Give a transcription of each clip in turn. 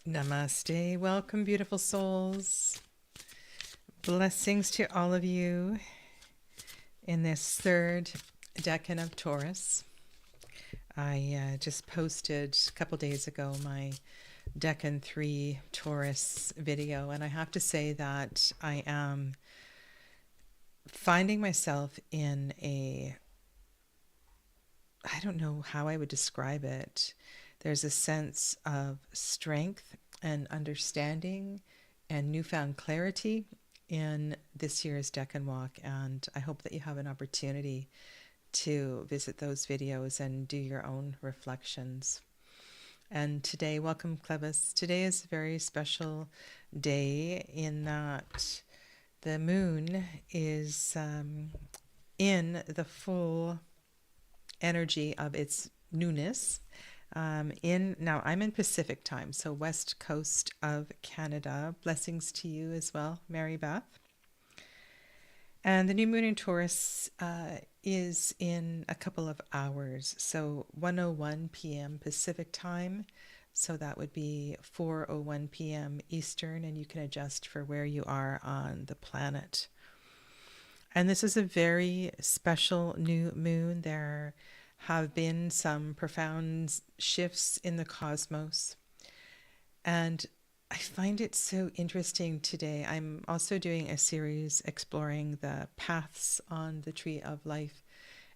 Namaste. Welcome, beautiful souls. Blessings to all of you in this third decan of Taurus. I just posted a couple days ago my decan 3 Taurus video, and I have to say that I am finding myself in I don't know how I would describe it. There's a sense of strength and understanding and newfound clarity in this year's Decan Walk, and I hope that you have an opportunity to visit those videos and do your own reflections. And today, welcome Clevis. Today is a very special day in that the moon is in the full energy of its newness. Now I'm in Pacific time, so west coast of Canada. Blessings to you as well, Mary Beth. And the new moon in Taurus is in a couple of hours, so 1:01 p.m. Pacific time, so that would be 4:01 p.m. Eastern, and you can adjust for where you are on the planet. And this is a very special new moon. There have been some profound shifts in the cosmos, and I find it so interesting today. I'm also doing a series exploring the paths on the tree of life,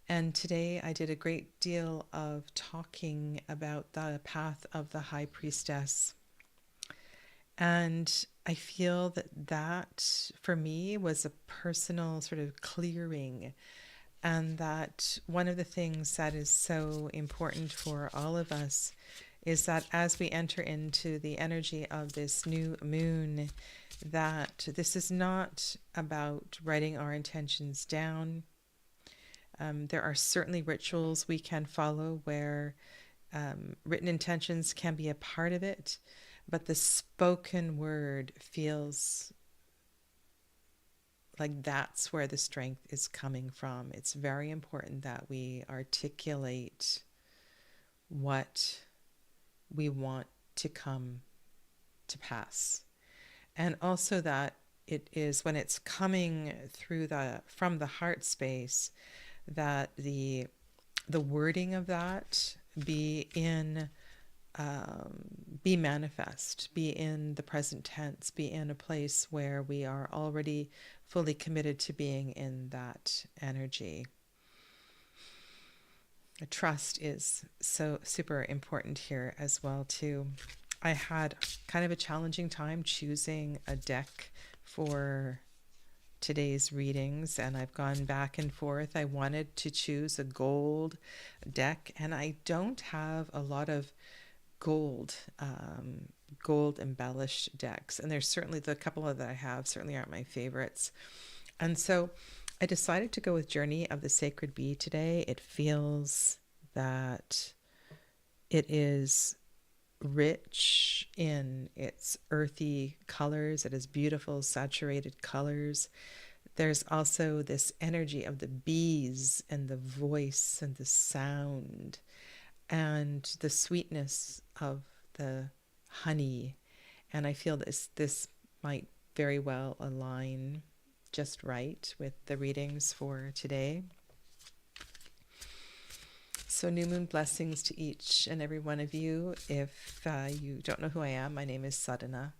and today I did a great deal of talking about the path of the high priestess. And I feel that for me was a personal sort of clearing, and that one of the things that is so important for all of us is that as we enter into the energy of this new moon, that this is not about writing our intentions down. There are certainly rituals we can follow where written intentions can be a part of it, but the spoken word feels like that's where the strength is coming from. It's very important that we articulate what we want to come to pass. And also that it is when it's coming through from the heart space, that the wording of that be manifest, be in the present tense, be in a place where we are already fully committed to being in that energy. Trust is so super important here as well too. I had kind of a challenging time choosing a deck for today's readings, and I've gone back and forth. I wanted to choose a gold deck, and I don't have a lot of gold embellished decks, and there's certainly the couple that I have certainly aren't my favorites. And so I decided to go with Journey of the Sacred Bee today. It feels that it is rich in its earthy colors. It has beautiful saturated colors. There's also this energy of the bees and the voice and the sound and the sweetness of the honey. And I feel this might very well align just right with the readings for today. So new moon blessings to each and every one of you. If you don't know who I am, my name is Sadhana,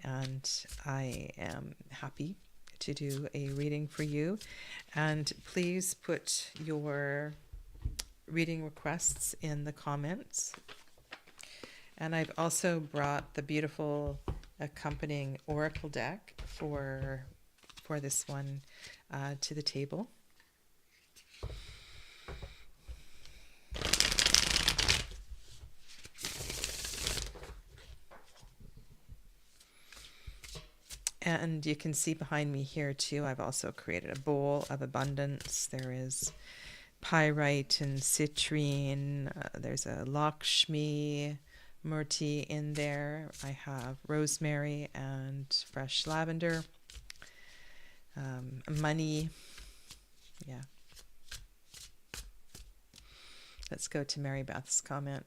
and I am happy to do a reading for you. And please put your reading requests in the comments. And I've also brought the beautiful accompanying oracle deck for this one to the table. And you can see behind me here too, I've also created a bowl of abundance. There is pyrite and citrine. There's a Lakshmi Murti in there. I have rosemary and fresh lavender. Money. Yeah. Let's go to Mary Beth's comment.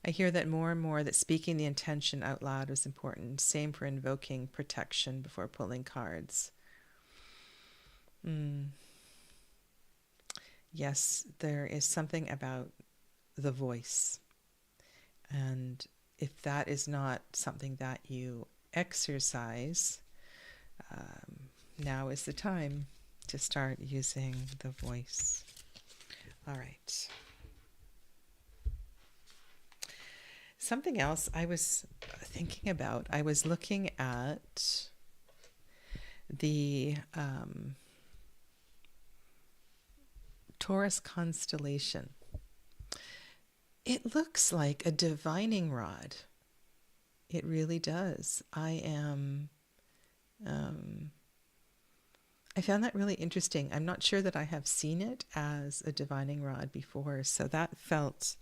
I hear that more and more that speaking the intention out loud is important. Same for invoking protection before pulling cards. Yes, there is something about the voice. And if that is not something that you exercise, now is the time to start using the voice. All right. Something else I was thinking about, I was looking at the Taurus constellation. It looks like a divining rod. It really does. I found that really interesting. I'm not sure that I have seen it as a divining rod before, so that felt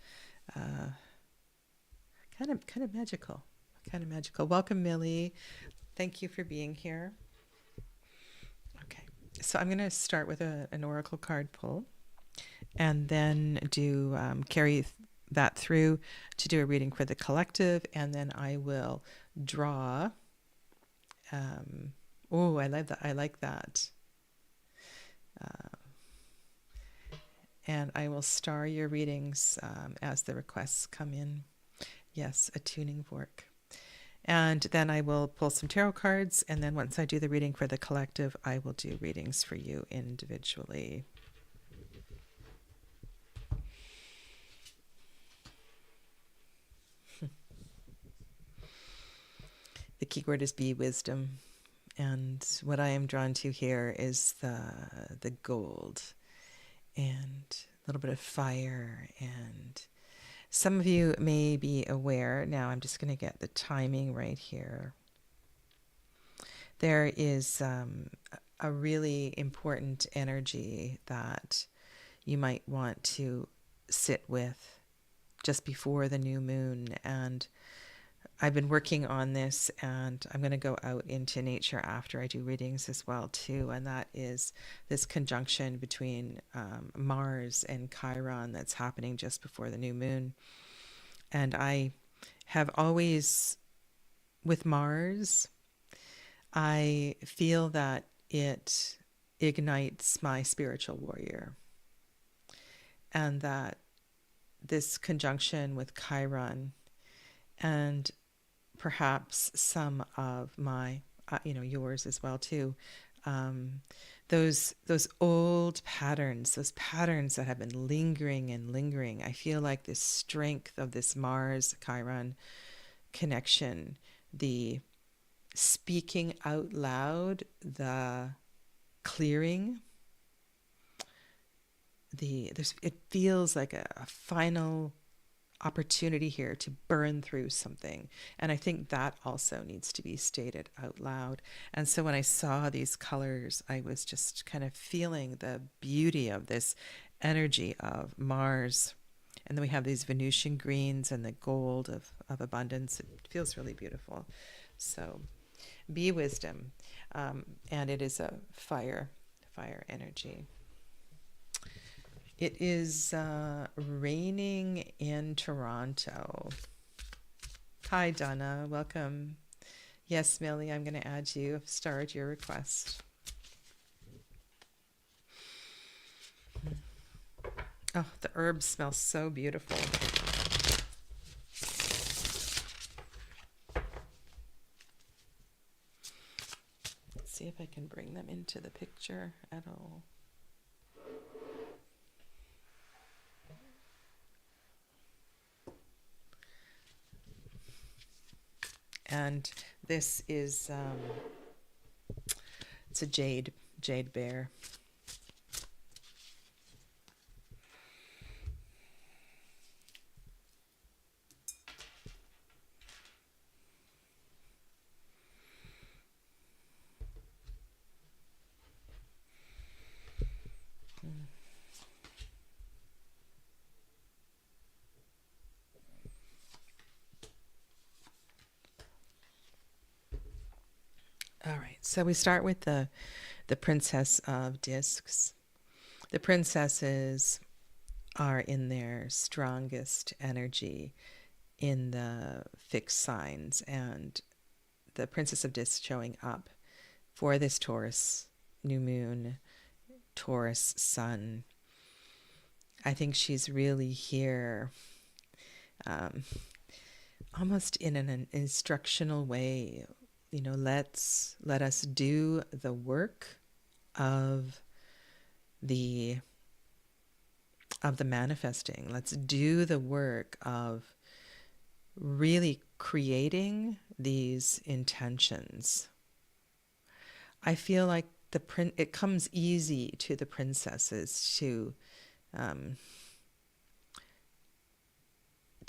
kind of magical. Kind of magical. Welcome, Millie. Thank you for being here. Okay, so I'm going to start with an oracle card pull, and then do carry that through to do a reading for the collective, and then I will draw. Oh, I like that. I like that. And I will star your readings as the requests come in. Yes, a tuning fork. And then I will pull some tarot cards, and then once I do the reading for the collective, I will do readings for you individually. The key word is be wisdom. And what I am drawn to here is the gold and a little bit of fire. And some of you may be aware, now I'm just going to get the timing right here. There is a really important energy that you might want to sit with just before the new moon. And I've been working on this, and I'm going to go out into nature after I do readings as well too, and that is this conjunction between Mars and Chiron that's happening just before the new moon. And I have always, with Mars, I feel that it ignites my spiritual warrior, and that this conjunction with Chiron and perhaps some of my, yours as well too. Those old patterns, those patterns that have been lingering and lingering. I feel like this strength of this Mars Chiron connection, the speaking out loud, the clearing, it feels like a final opportunity here to burn through something. And I think that also needs to be stated out loud. And so when I saw these colors, I was just kind of feeling the beauty of this energy of Mars. And then we have these Venusian greens and the gold of abundance. It feels really beautiful. So be wisdom. And it is a fire energy. It is raining in Toronto. Hi, Donna. Welcome. Yes, Millie, I'm going to add you. I've starred your request. Oh, the herbs smell so beautiful. Let's see if I can bring them into the picture at all. And this is, it's a jade bear. All right, so we start with the Princess of Discs. The princesses are in their strongest energy, in the fixed signs, and the Princess of Discs showing up for this Taurus new moon, Taurus sun. I think she's really here almost in an instructional way. Let us do the work of the manifesting. Let's do the work of really creating these intentions. I feel like it comes easy to the princesses to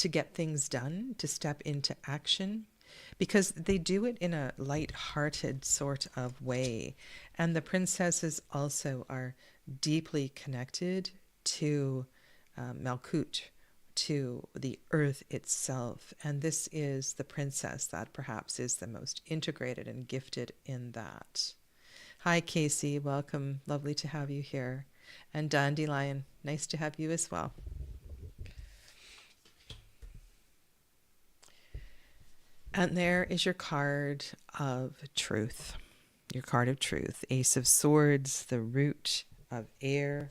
get things done, to step into action, because they do it in a light-hearted sort of way. And the princesses also are deeply connected to Malkut, to the earth itself. And this is the princess that perhaps is the most integrated and gifted in that. Hi, Casey. Welcome. Lovely to have you here. And Dandelion, nice to have you as well. And there is your card of truth. Your card of truth. Ace of Swords, the root of air.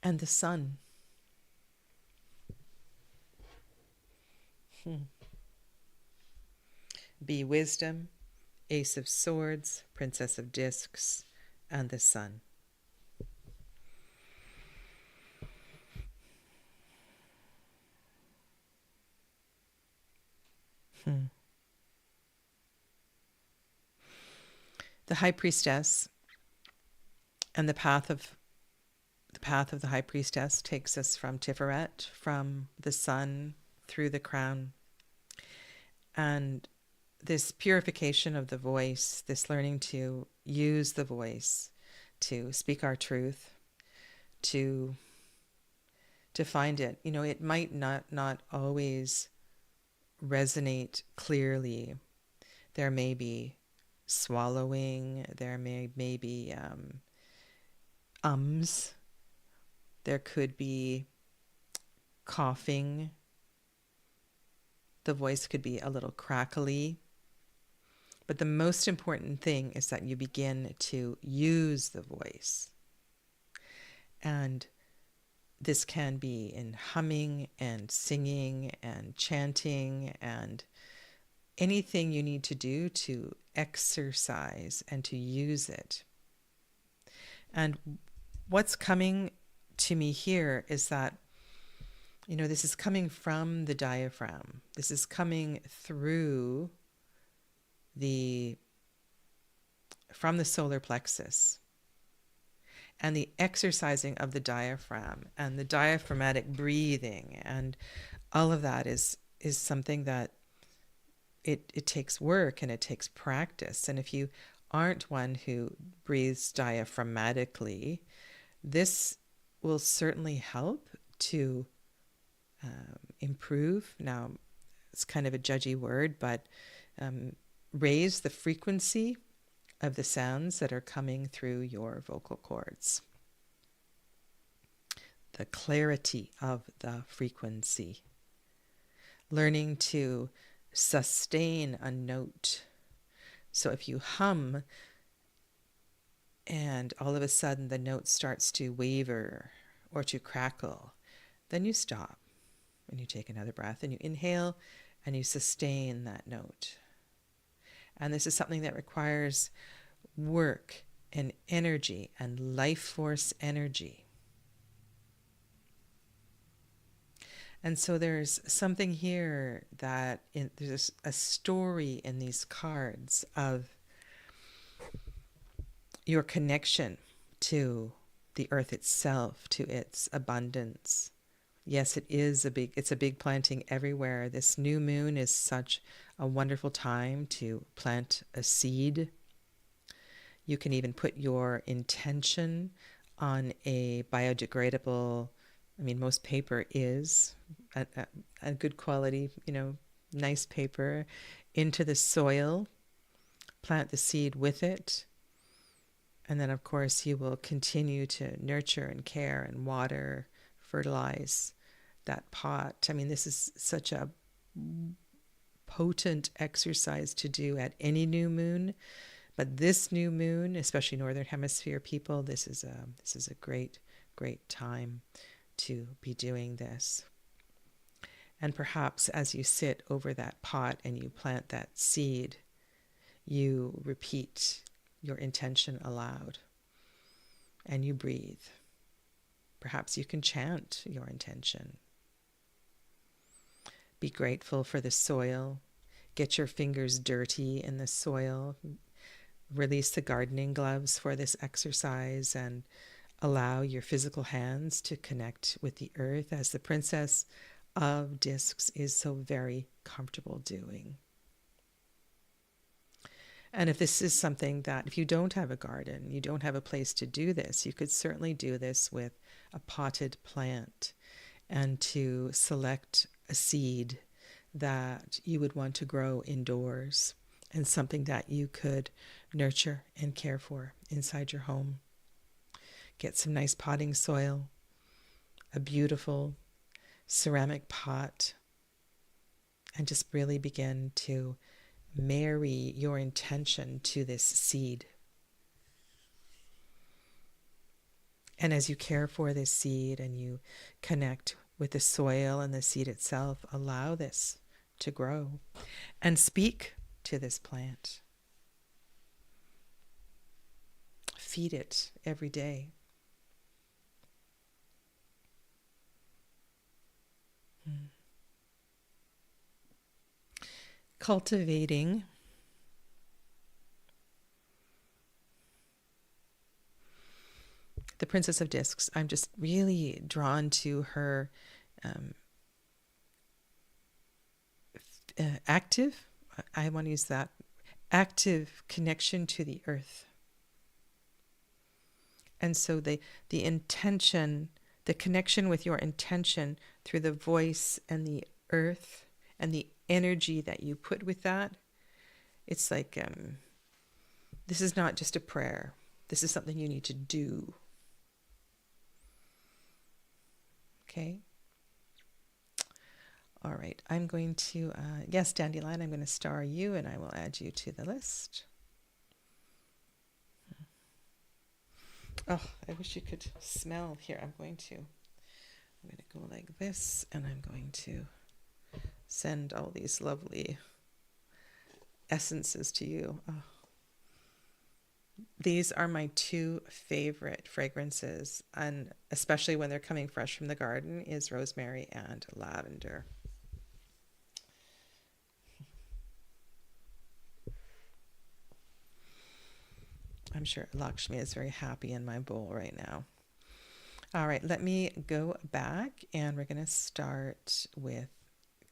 And the sun. Be wisdom, Ace of Swords, Princess of Discs, and the sun. The High Priestess and the path of the High Priestess takes us from Tiferet, from the sun through the crown. And this purification of the voice, this learning to use the voice to speak our truth, to find it. It might not always resonate clearly. There may be swallowing, there may be ums, there could be coughing, the voice could be a little crackly. But the most important thing is that you begin to use the voice. And this can be in humming and singing and chanting and anything you need to do to exercise and to use it. And what's coming to me here is that, this is coming from the diaphragm. This is coming through from the solar plexus. And the exercising of the diaphragm and the diaphragmatic breathing and all of that is something that it takes work and it takes practice. And if you aren't one who breathes diaphragmatically, this will certainly help to improve. Now, it's kind of a judgy word, but raise the frequency of the sounds that are coming through your vocal cords. The clarity of the frequency. Learning to sustain a note. So if you hum and all of a sudden the note starts to waver or to crackle, then you stop and you take another breath and you inhale and you sustain that note. And this is something that requires work and energy and life force energy. And so there's something here that there's a story in these cards of your connection to the earth itself, to its abundance. Yes, it's a big planting everywhere. This new moon is such a wonderful time to plant a seed. You can even put your intention on a biodegradable, most paper is a good quality, nice paper, into the soil, plant the seed with it. And then, of course, you will continue to nurture and care and water fertilize that pot. I mean, this is such a potent exercise to do at any new moon, but this new moon, especially Northern Hemisphere people, this is a great time to be doing this. And perhaps as you sit over that pot and you plant that seed, you repeat your intention aloud and you breathe. Perhaps you can chant your intention. Be grateful for the soil. Get your fingers dirty in the soil. Release the gardening gloves for this exercise and allow your physical hands to connect with the earth, as the Princess of Discs is so very comfortable doing. And if this is something that, if you don't have a garden, you don't have a place to do this, you could certainly do this with a potted plant, and to select a seed that you would want to grow indoors and something that you could nurture and care for inside your home. Get some nice potting soil, a beautiful ceramic pot, and just really begin to marry your intention to this seed. And as you care for this seed and you connect with the soil and the seed itself, allow this to grow and speak to this plant. Feed it every day. Cultivating the Princess of Discs. I'm just really drawn to her active, I want to use that, active connection to the earth. And so the intention, the connection with your intention through the voice and the earth and the energy that you put with that, it's like, this is not just a prayer. This is something you need to do. Okay? All right, I'm going to, yes, Dandelion, I'm going to star you and I will add you to the list. Oh, I wish you could smell. Here, I'm going to go like this, and I'm going to send all these lovely essences to you. Oh. These are my two favorite fragrances, and especially when they're coming fresh from the garden, is rosemary and lavender. I'm sure Lakshmi is very happy in my bowl right now. All right, let me go back, and we're going to start with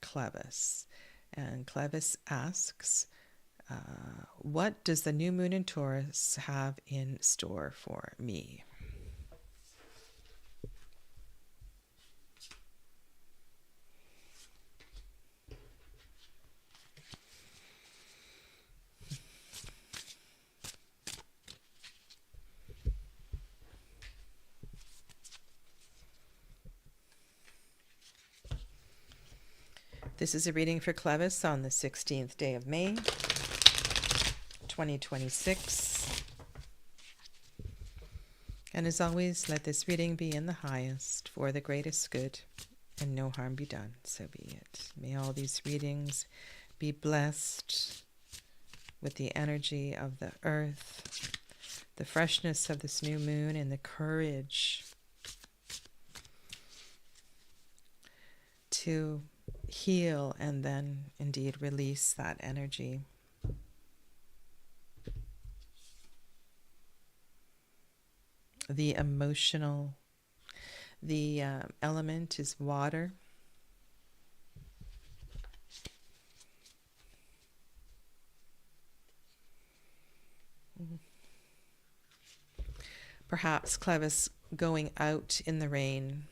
Clevis. And Clevis asks, what does the new moon in Taurus have in store for me? This is a reading for Clevis on the 16th day of May, 2026. And as always, let this reading be in the highest for the greatest good, and no harm be done. So be it. May all these readings be blessed with the energy of the earth, the freshness of this new moon, and the courage to heal and then indeed release that energy. The emotional, the element is water. Perhaps Clevis going out in the rain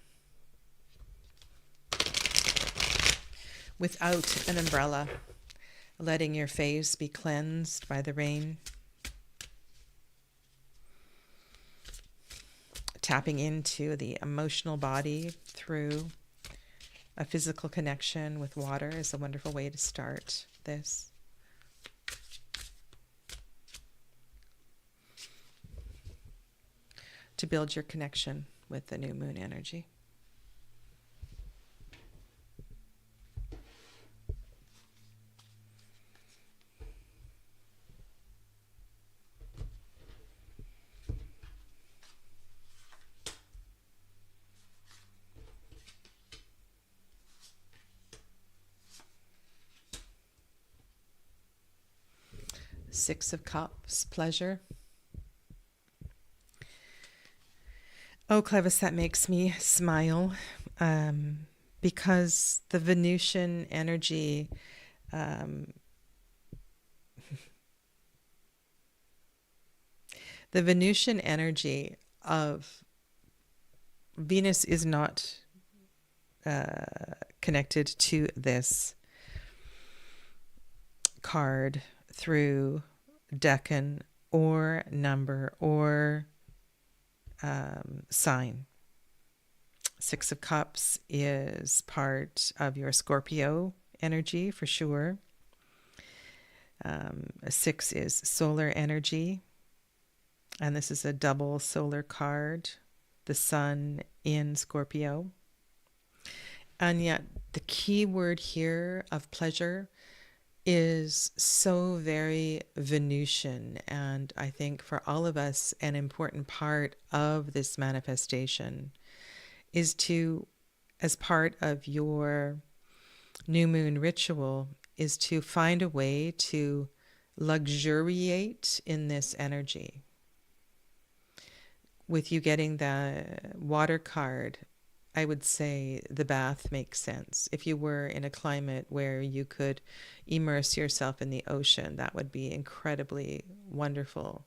without an umbrella, letting your face be cleansed by the rain. tapping into the emotional body through a physical connection with water is a wonderful way to start this. To build your connection with the new moon energy. Six of Cups, pleasure. Oh, Clevis, that makes me smile because the Venusian energy the Venusian energy of Venus is not connected to this card through decan or number or sign. Six of Cups is part of your Scorpio energy for sure. A six is solar energy, and this is a double solar card, the sun in Scorpio. And yet the key word here of pleasure is so very Venusian, and I think for all of us an important part of this manifestation is to, as part of your new moon ritual, is to find a way to luxuriate in this energy. With you getting the water card, I would say the bath makes sense. If you were in a climate where you could immerse yourself in the ocean, that would be incredibly wonderful.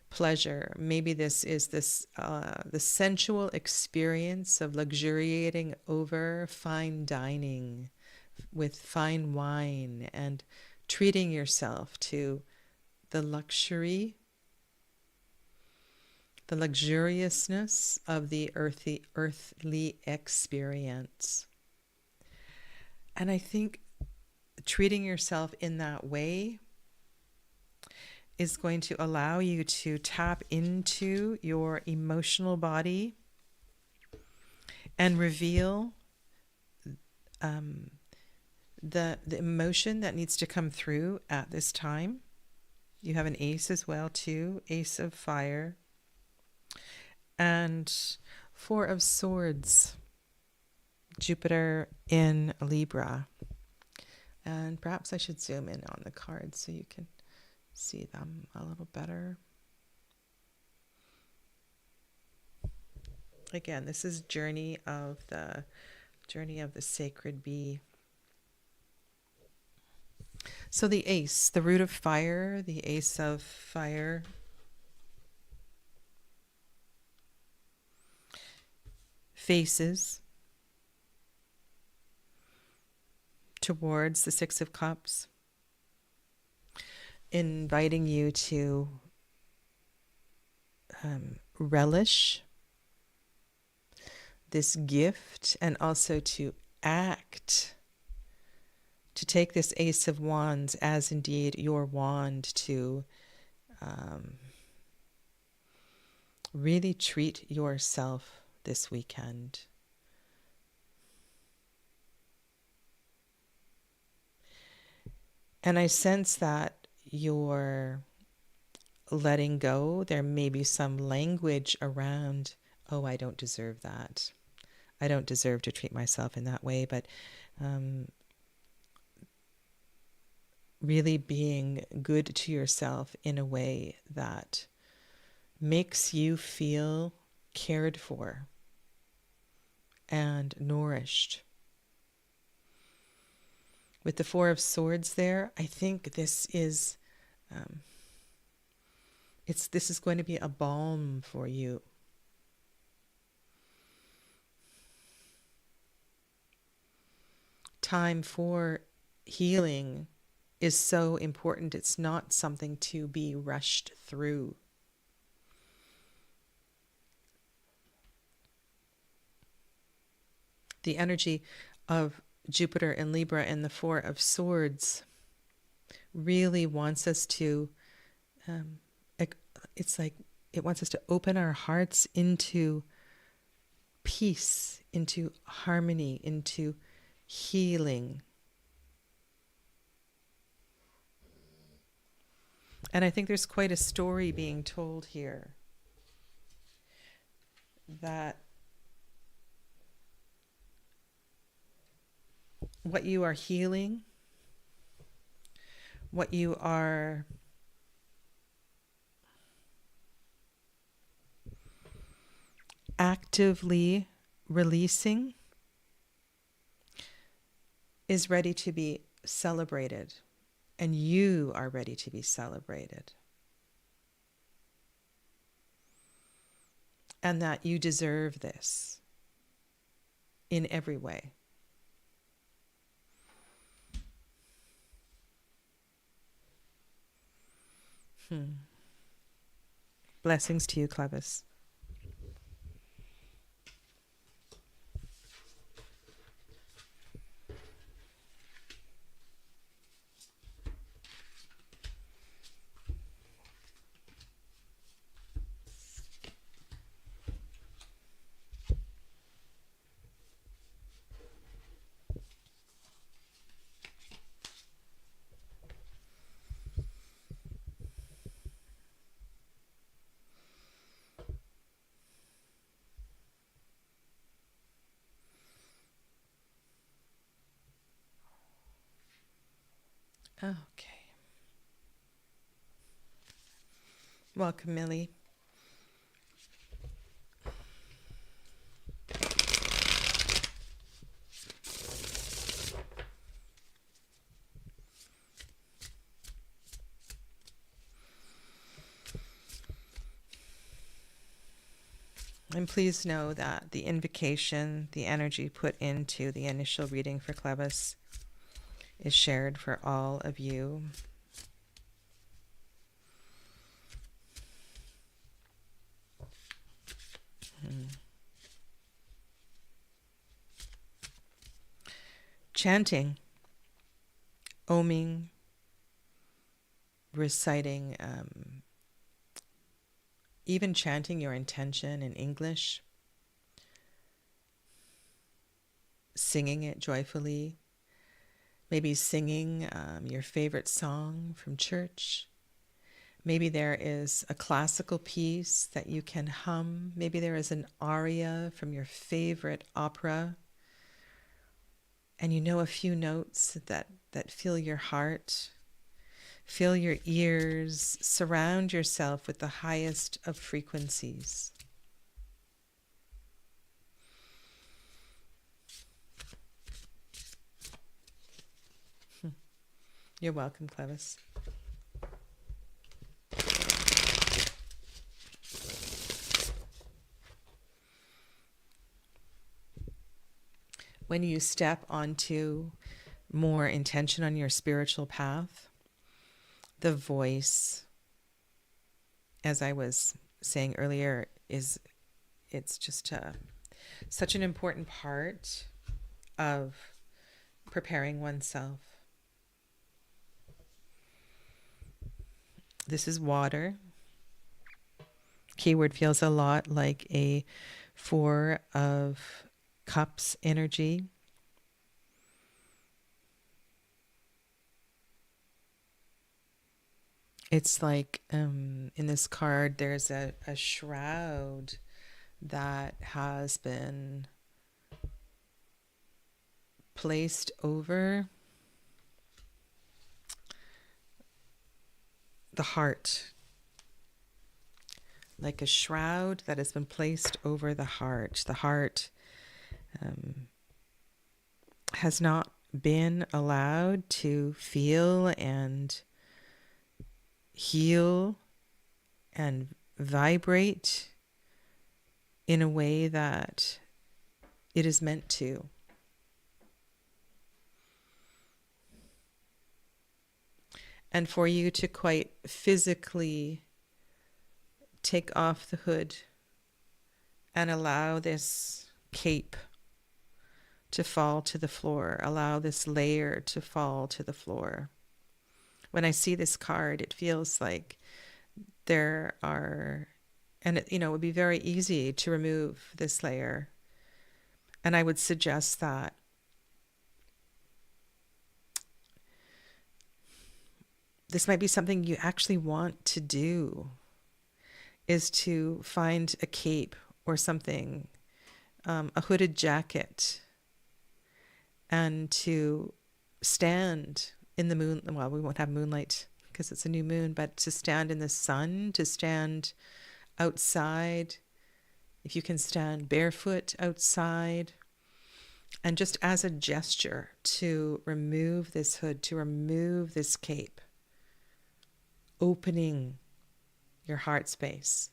Pleasure. Maybe this is the sensual experience of luxuriating over fine dining with fine wine and treating yourself to the luxury, the luxuriousness of the earthly experience. And I think treating yourself in that way is going to allow you to tap into your emotional body and reveal the emotion that needs to come through at this time. You have an ace as well too, Ace of Fire. And Four of Swords, Jupiter in Libra. And perhaps I should zoom in on the cards so you can see them a little better. Again, this is journey of the sacred bee. So the ace, the root of fire, the Ace of Fire, faces towards the Six of Cups, inviting you to relish this gift and also to act, to take this Ace of Wands as indeed your wand to really treat yourself this weekend. And I sense that you're letting go. There may be some language around, oh, I don't deserve that. I don't deserve to treat myself in that way. But really being good to yourself in a way that makes you feel cared for and nourished. With the Four of Swords there, I think this is this is going to be a balm for you. Time for healing is so important. It's not something to be rushed through. The energy of Jupiter and Libra and the Four of Swords really wants us to, it's like it wants us to open our hearts into peace, into harmony, into healing. And I think there's quite a story being told here that what you are healing, what you are actively releasing is ready to be celebrated, and you are ready to be celebrated. And that you deserve this in every way. Blessings to you, Clevis. Okay. Welcome, Millie. And please know that the invocation, the energy put into the initial reading for Clevis is shared for all of you. Chanting, oming, reciting, even chanting your intention in English, singing it joyfully, maybe singing your favorite song from church. Maybe there is a classical piece that you can hum. Maybe there is an aria from your favorite opera. And you know a few notes that fill your heart, fill your ears, surround yourself with the highest of frequencies. You're welcome, Clevis. When you step onto more intention on your spiritual path, the voice, as I was saying earlier, it's just such an important part of preparing oneself. This is water. Keyword feels a lot like a Four of Cups energy. It's like in this card there's a shroud that has been placed over the heart. Like a shroud that has been placed over the heart. The heart has not been allowed to feel and heal and vibrate in a way that it is meant to. And for you to quite physically take off the hood and allow this cape to fall to the floor. Allow this layer to fall to the floor. When I see this card, it feels like there are, and it would be very easy to remove this layer. And I would suggest that this might be something you actually want to do, is to find a cape or something, a hooded jacket, and to stand in the moon. Well, we won't have moonlight because it's a new moon, but to stand in the sun, to stand outside, if you can stand barefoot outside, and just as a gesture to remove this hood, to remove this cape, opening your heart space,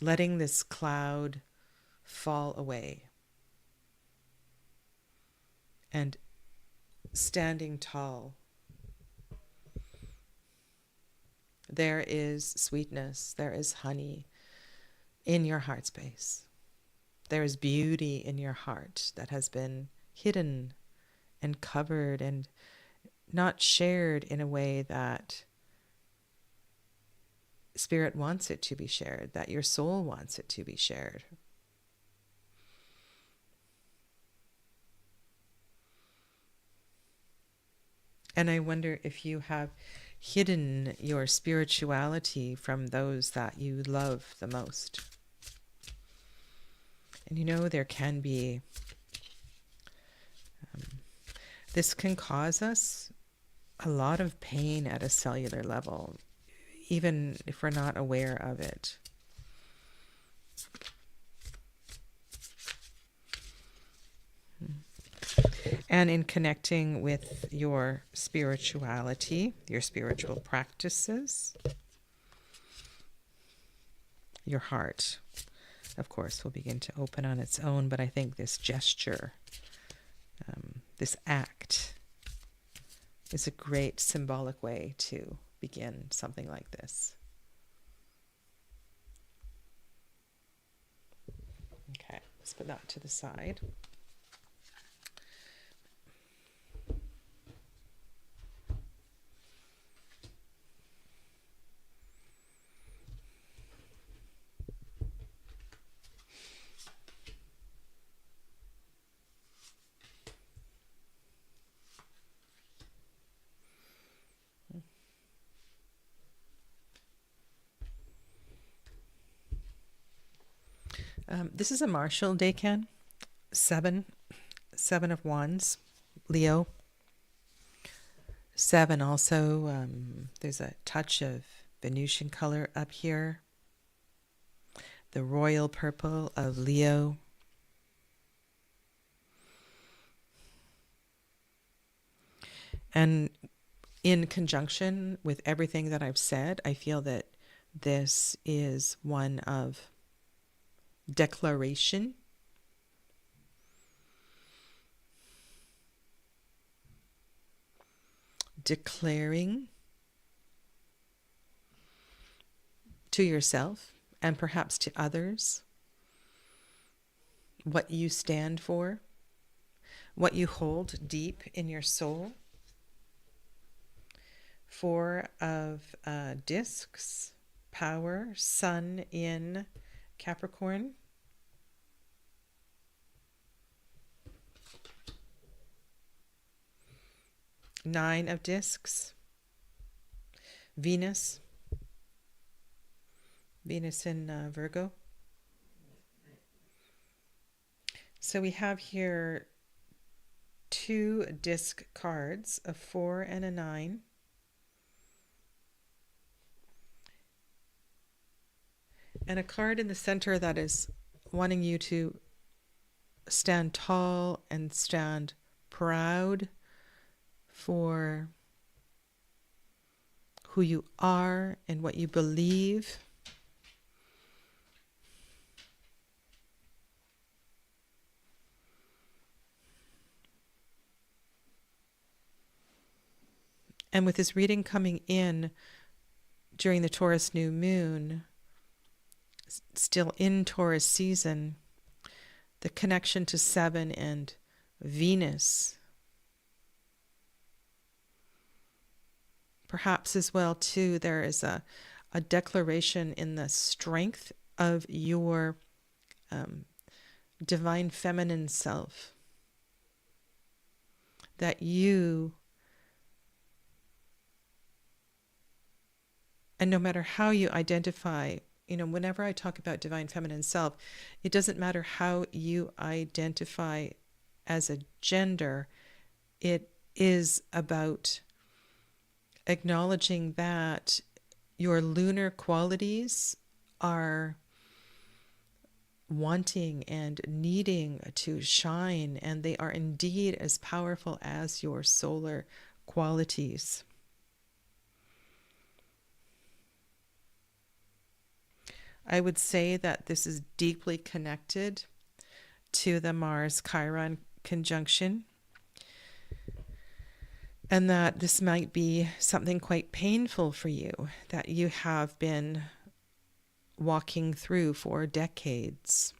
letting this cloud fall away, and standing tall. There is sweetness, there is honey in your heart space. There is beauty in your heart that has been hidden and covered and not shared in a way that Spirit wants it to be shared, that your soul wants it to be shared. And I wonder if you have hidden your spirituality from those that you love the most. And there can be, this can cause us a lot of pain at a cellular level, even if we're not aware of it. And in connecting with your spirituality, your spiritual practices, your heart, of course, will begin to open on its own. But I think this gesture, this act, is a great symbolic way to begin something like this. Okay, let's put that to the side. This is a Marshall Decan, 7 of Wands, Leo. 7 also, there's a touch of Venusian color up here. The royal purple of Leo. And in conjunction with everything that I've said, I feel that this is one of declaration, declaring to yourself and perhaps to others what you stand for, what you hold deep in your soul. 4 of discs, power, sun in Capricorn. 9 of discs, Venus in Virgo. So we have here 2 disc cards, a 4 and a 9. And a card in the center that is wanting you to stand tall and stand proud for who you are and what you believe. And with this reading coming in during the Taurus new moon, still in Taurus season, the connection to 7 and Venus. Perhaps as well, too, there is a declaration in the strength of your divine feminine self, that you, and no matter how you identify, whenever I talk about divine feminine self, it doesn't matter how you identify as a gender. It is about acknowledging that your lunar qualities are wanting and needing to shine, and they are indeed as powerful as your solar qualities. I would say that this is deeply connected to the Mars-Chiron conjunction, and that this might be something quite painful for you that you have been walking through for decades.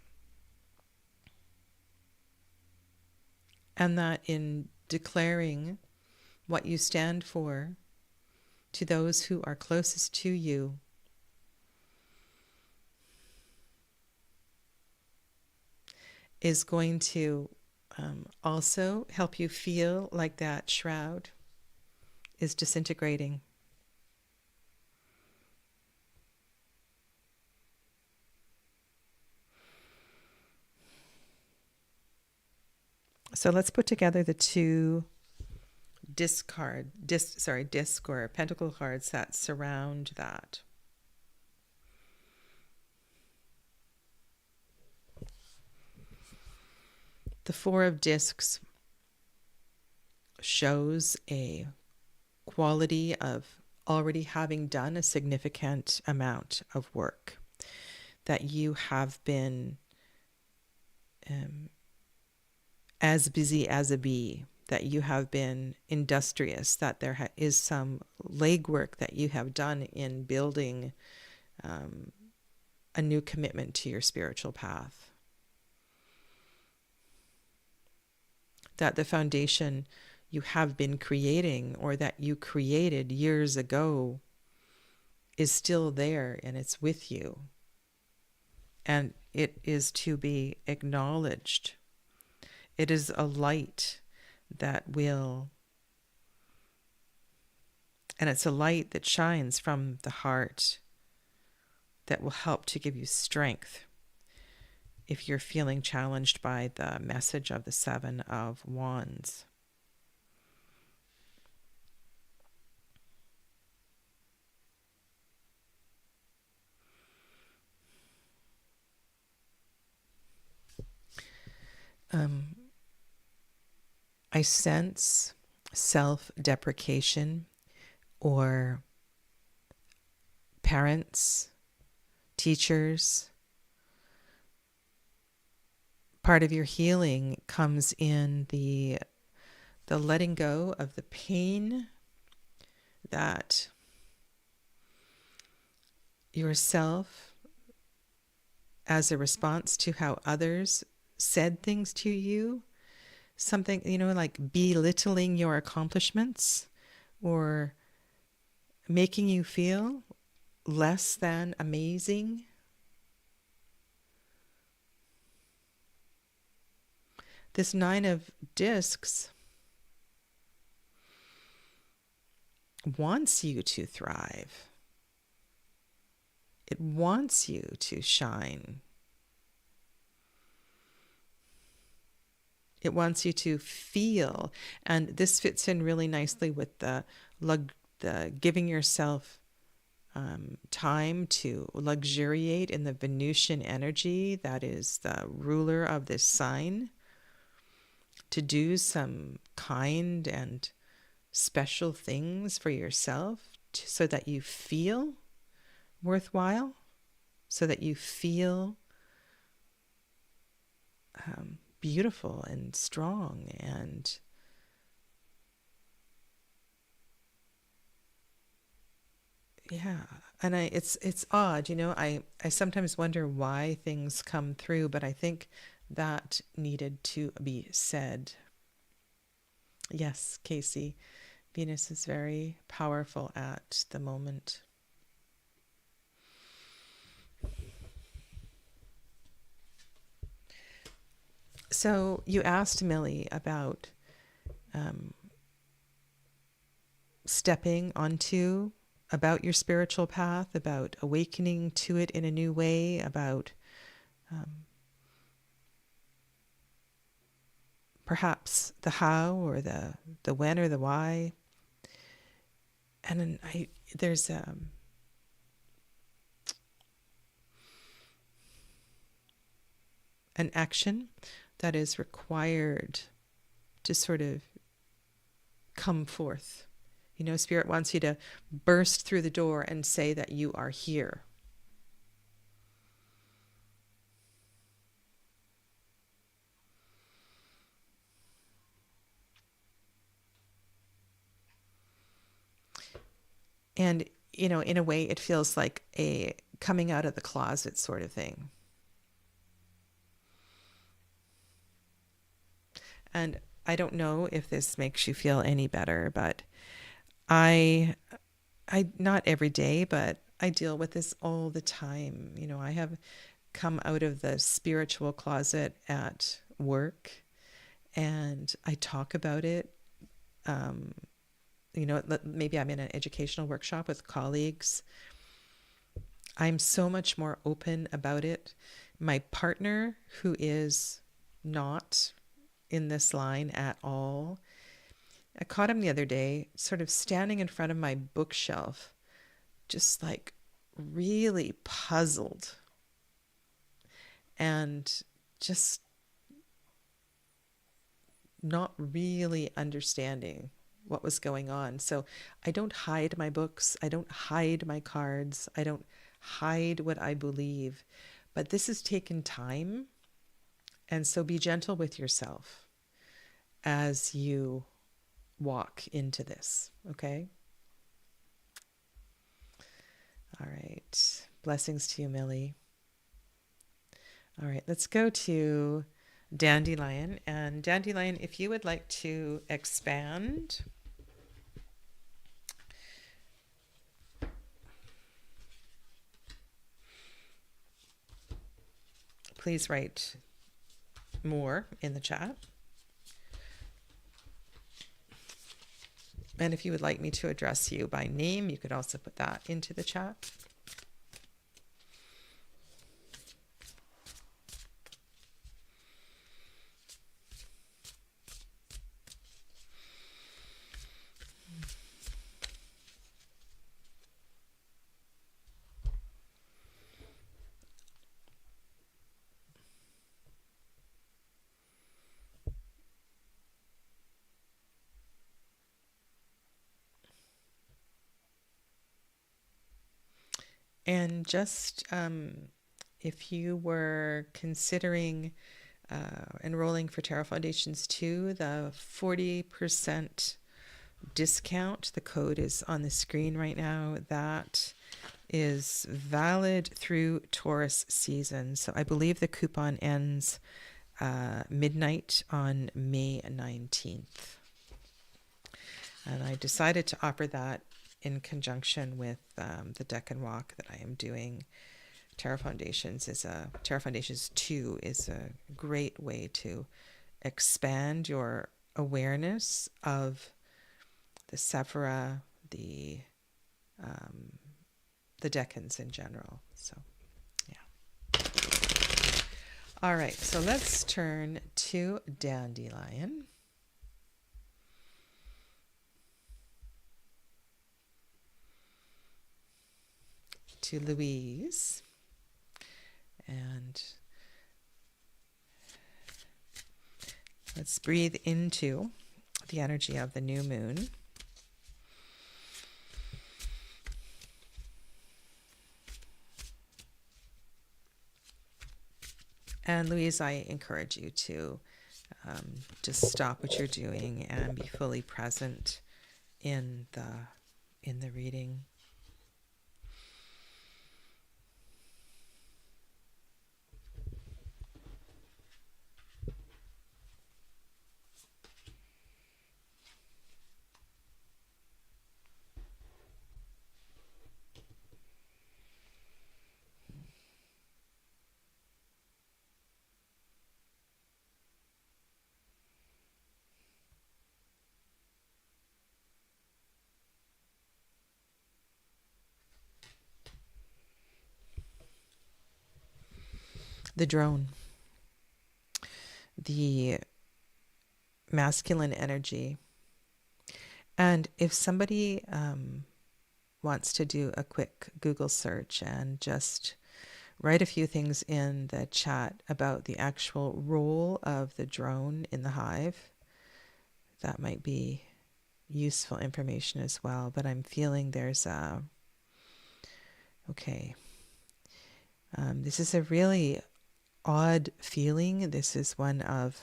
And that in declaring what you stand for to those who are closest to you, is going to also help you feel like that shroud is disintegrating. So let's put together the two disc or pentacle cards that surround that. The Four of Discs shows a quality of already having done a significant amount of work, that you have been as busy as a bee, that you have been industrious, that there is some legwork that you have done in building a new commitment to your spiritual path. That the foundation you have been creating, or that you created years ago, is still there and it's with you. And it is to be acknowledged. It is a light that will, and it's a light that shines from the heart that will help to give you strength if you're feeling challenged by the message of the Seven of Wands. I sense self-deprecation, or parents, teachers. Part of your healing comes in the letting go of the pain that yourself, as a response to how others said things to you, something, like belittling your accomplishments or making you feel less than amazing. This Nine of Discs wants you to thrive. It wants you to shine. It wants you to feel, and this fits in really nicely with the giving yourself time to luxuriate in the Venusian energy that is the ruler of this sign, to do some kind and special things for yourself so that you feel worthwhile, so that you feel beautiful and strong. And yeah, and it's odd, I sometimes wonder why things come through, but I think that needed to be said. Yes, Casey, Venus is very powerful at the moment. So you asked Millie about stepping onto, about your spiritual path, about awakening to it in a new way, about perhaps the how or the when or the why. And then there's an action that is required to sort of come forth. You know, Spirit wants you to burst through the door and say that you are here. And, you know, in a way, it feels like a coming out of the closet sort of thing. And I don't know if this makes you feel any better, but I not every day, but I deal with this all the time. You know, I have come out of the spiritual closet at work, and I talk about it. You know, maybe I'm in an educational workshop with colleagues. I'm so much more open about it. My partner, who is not in this line at all, I caught him the other day sort of standing in front of my bookshelf, just like really puzzled and just not really understanding what was going on. So I don't hide my books. I don't hide my cards. I don't hide what I believe. But this has taken time. And so be gentle with yourself as you walk into this, okay? All right. Blessings to you, Millie. All right, let's go to Dandelion. And Dandelion, if you would like to expand. Please write more in the chat. And if you would like me to address you by name, you could also put that into the chat. And just if you were considering enrolling for Tarot Foundations 2, the 40% discount, the code is on the screen right now, that is valid through Taurus season. So I believe the coupon ends midnight on May 19th. And I decided to offer that in conjunction with the Deccan Walk that I am doing. Tarot Foundations 2 is a great way to expand your awareness of the Sephira, the Decans in general. So, yeah. All right, so let's turn to Dandelion. To Louise, and let's breathe into the energy of the new moon. And Louise, I encourage you to just stop what you're doing and be fully present in the reading. The drone, the masculine energy. And if somebody wants to do a quick Google search and just write a few things in the chat about the actual role of the drone in the hive, that might be useful information as well. But I'm feeling there's a, okay, this is a really odd feeling. This is one of,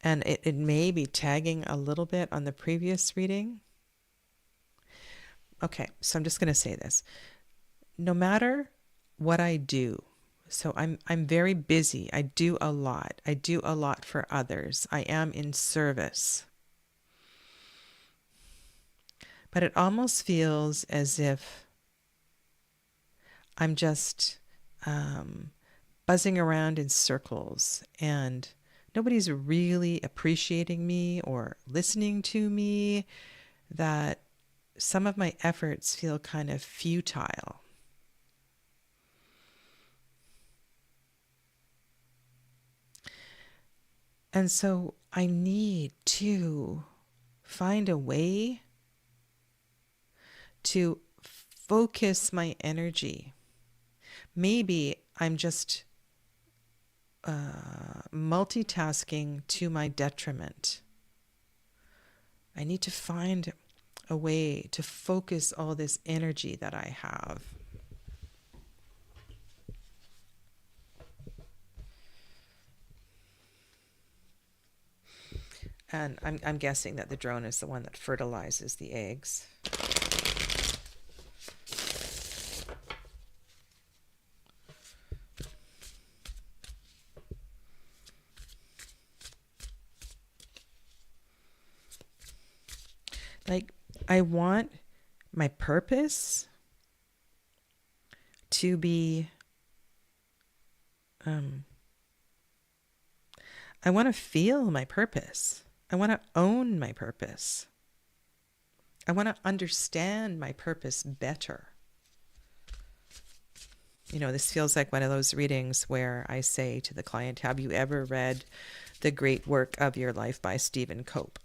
and it may be tagging a little bit on the previous reading. Okay, so I'm just going to say this. No matter what I do, so I'm very busy. I do a lot. I do a lot for others. I am in service. But it almost feels as if I'm just buzzing around in circles and nobody's really appreciating me or listening to me, that some of my efforts feel kind of futile. And so I need to find a way to focus my energy. Maybe I'm just multitasking to my detriment. I need to find a way to focus all this energy that I have. And I'm guessing that the drone is the one that fertilizes the eggs. Like, I want my purpose to be, I want to feel my purpose. I want to own my purpose. I want to understand my purpose better. You know, this feels like one of those readings where I say to the client, have you ever read The Great Work of Your Life by Stephen Cope?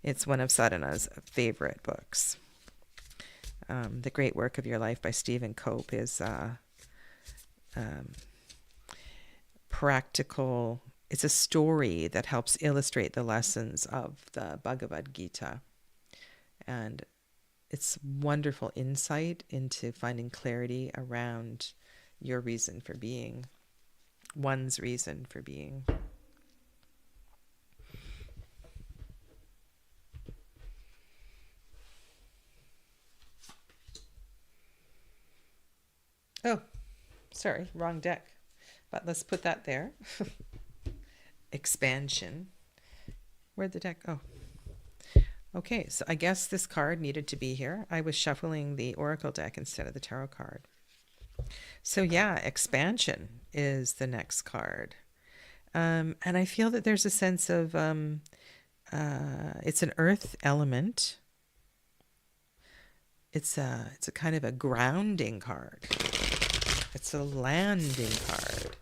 It's one of Sadhana's favorite books. The Great Work of Your Life by Stephen Cope is practical. It's a story that helps illustrate the lessons of the Bhagavad Gita. And it's wonderful insight into finding clarity around your reason for being, one's reason for being. Oh, sorry, wrong deck. But let's put that there. Expansion. Where'd the deck? Oh. Okay, so I guess this card needed to be here. I was shuffling the Oracle deck instead of the Tarot card. So yeah, expansion is the next card. And I feel that there's a sense of, it's an earth element. It's a kind of a grounding card. It's a landing card.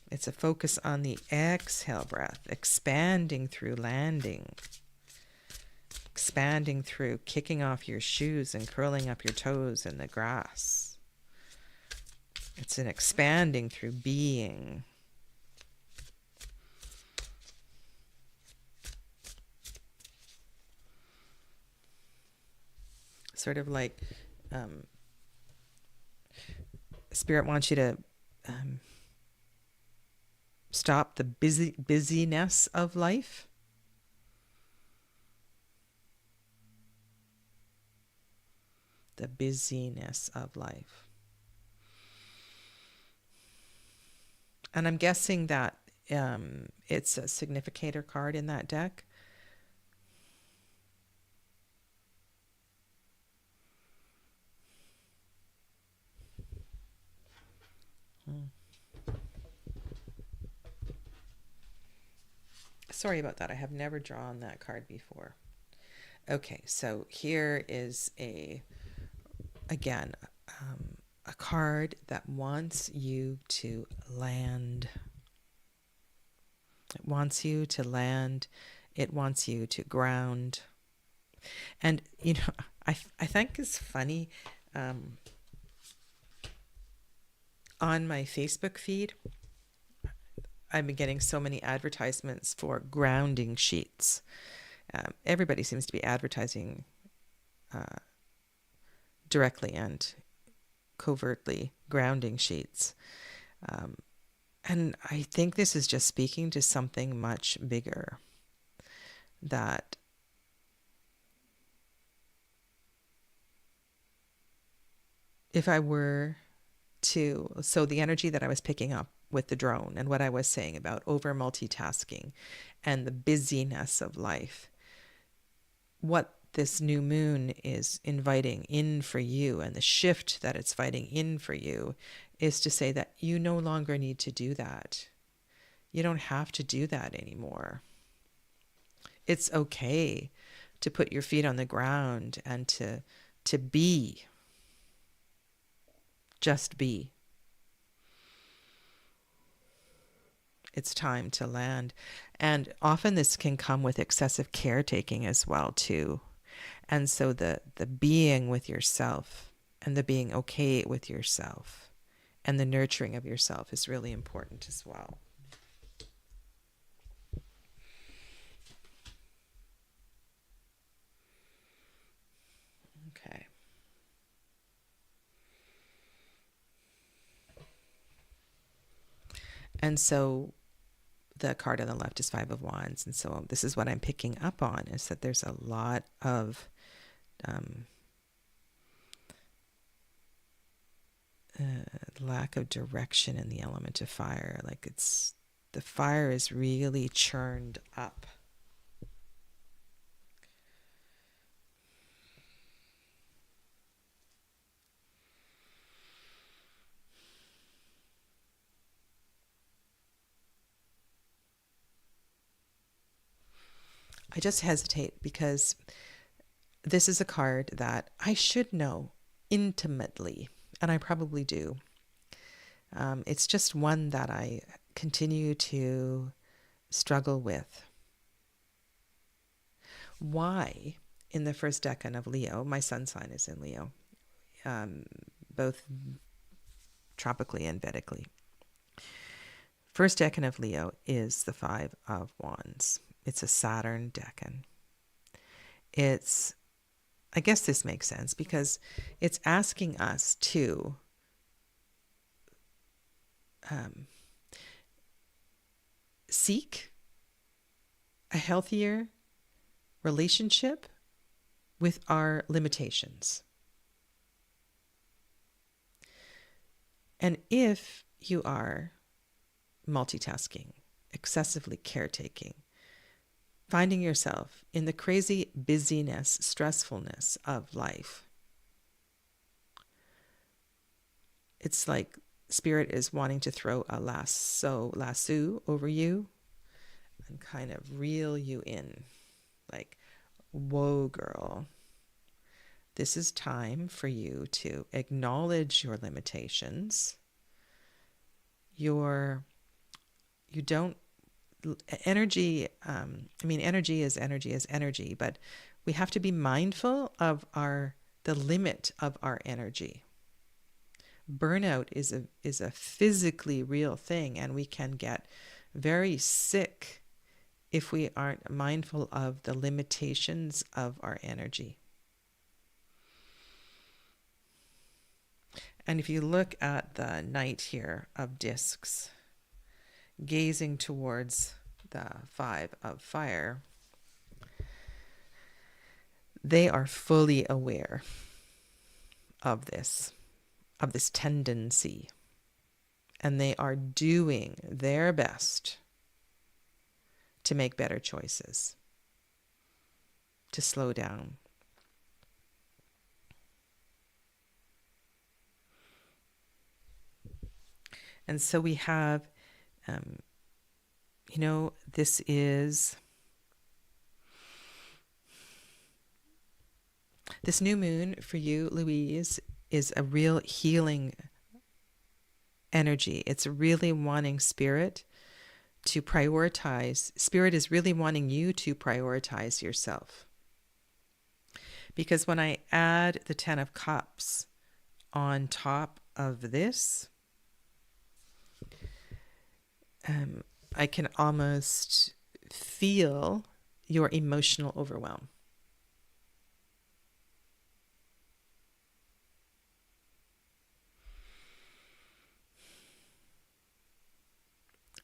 It's a focus on the exhale breath, expanding through landing, expanding through kicking off your shoes and curling up your toes in the grass. It's an expanding through being. Sort of like Spirit wants you to stop the busyness of life. The busyness of life. And I'm guessing that it's a significator card in that deck. Sorry about that. I have never drawn that card before. Okay, so here is a again, a card that wants you to land. It wants you to land. It wants you to ground. And, I think it's funny, on my Facebook feed, I've been getting so many advertisements for grounding sheets. Everybody seems to be advertising directly and covertly grounding sheets. And I think this is just speaking to something much bigger, that if I were to, so the energy that I was picking up with the drone and what I was saying about over multitasking and the busyness of life, what this new moon is inviting in for you, and the shift that it's inviting in for you, is to say that you no longer need to do that. You don't have to do that anymore. It's okay to put your feet on the ground and to be. Just be. It's time to land. And often this can come with excessive caretaking as well, too. And so the being with yourself and the being okay with yourself and the nurturing of yourself is really important as well. Okay. And so the card on the left is Five of Wands. And so this is what I'm picking up on, is that there's a lot of lack of direction in the element of fire. Like the fire is really churned up. I just hesitate because this is a card that I should know intimately, and I probably do. It's just one that I continue to struggle with. Why, in the first decan of Leo, my sun sign is in Leo, both tropically and Vedically. First decan of Leo is the Five of Wands. It's a Saturn decan. I guess this makes sense because it's asking us to seek a healthier relationship with our limitations. And if you are multitasking, excessively caretaking, finding yourself in the crazy busyness, stressfulness of life, it's like Spirit is wanting to throw a lasso over you and kind of reel you in. Like, whoa, girl. This is time for you to acknowledge your limitations. Energy is energy, but we have to be mindful of the limit of our energy. Burnout is a physically real thing, and we can get very sick if we aren't mindful of the limitations of our energy. And if you look at the Knight here of Discs, gazing towards the Five of Fire, they are fully aware of this tendency, and they are doing their best to make better choices, to slow down. And so we have, this new moon for you, Louise, is a real healing energy. It's really wanting spirit to prioritize. Spirit is really wanting you to prioritize yourself. Because when I add the 10 of Cups on top of this, I can almost feel your emotional overwhelm.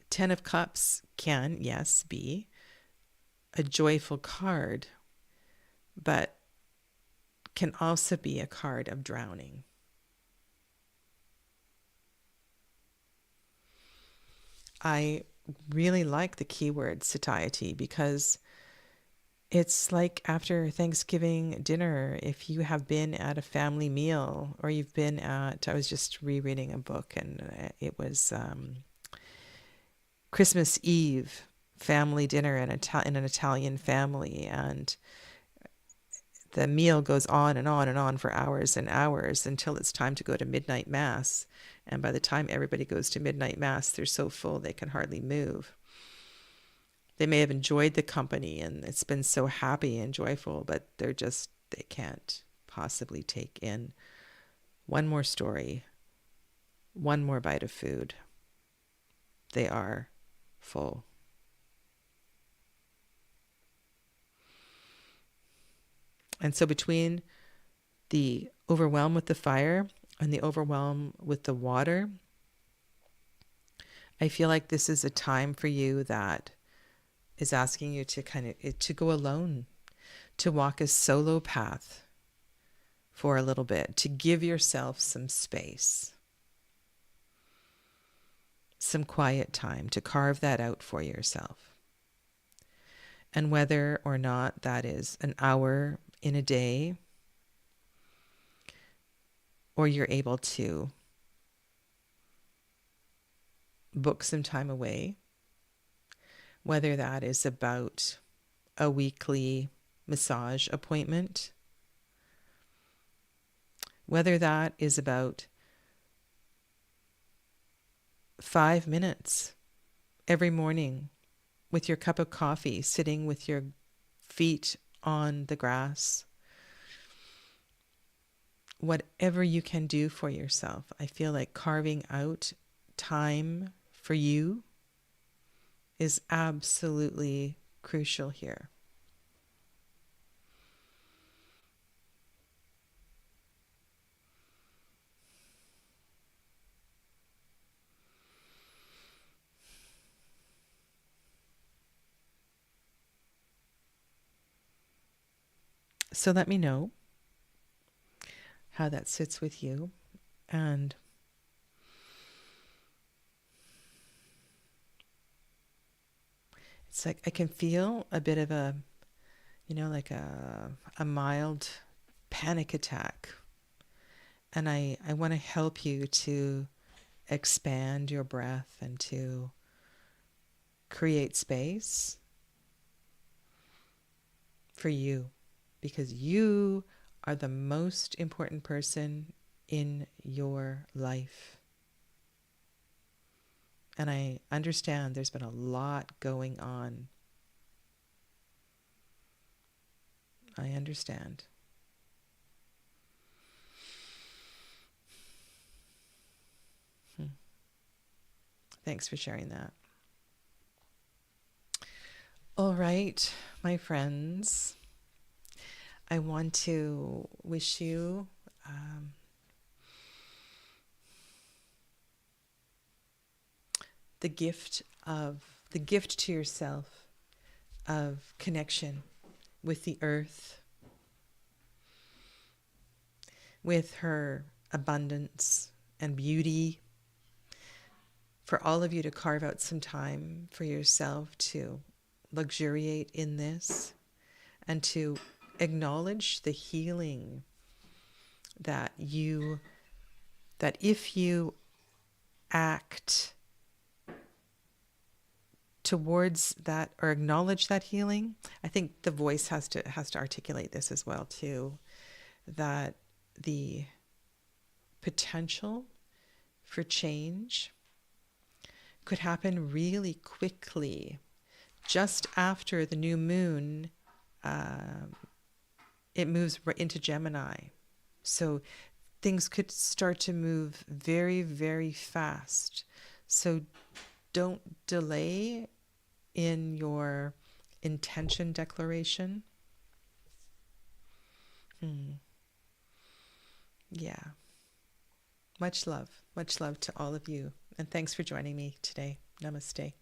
Ten of Cups can, yes, be a joyful card, but can also be a card of drowning. I really like the keyword satiety because it's like after Thanksgiving dinner, if you have been at a family meal or you've been at, I was just rereading a book and it was Christmas Eve family dinner in an Italian family, and the meal goes on and on and on for hours and hours until it's time to go to midnight mass. And by the time everybody goes to midnight mass, they're so full they can hardly move. They may have enjoyed the company and it's been so happy and joyful, but they can't possibly take in one more story, one more bite of food. They are full. And so between the overwhelm with the fire and the overwhelm with the water, I feel like this is a time for you that is asking you to go alone, to walk a solo path for a little bit, to give yourself some space, some quiet time, to carve that out for yourself. And whether or not that is an hour in a day, or you're able to book some time away, whether that is about a weekly massage appointment, whether that is about 5 minutes every morning with your cup of coffee, sitting with your feet on the grass. Whatever you can do for yourself, I feel like carving out time for you is absolutely crucial here. So let me know how that sits with you. And it's like I can feel a bit of a, like a mild panic attack. And I want to help you to expand your breath and to create space for you, because you are the most important person in your life. And I understand there's been a lot going on. I understand. Thanks for sharing that. All right, my friends, I want to wish you the gift to yourself of connection with the earth, with her abundance and beauty, for all of you to carve out some time for yourself to luxuriate in this and to acknowledge the healing that if you act towards that or acknowledge that healing, I think the voice has to articulate this as well too, that the potential for change could happen really quickly. Just after the new moon, it moves right into Gemini. So things could start to move very, very fast. So don't delay in your intention declaration. Yeah. Much love to all of you. And thanks for joining me today. Namaste.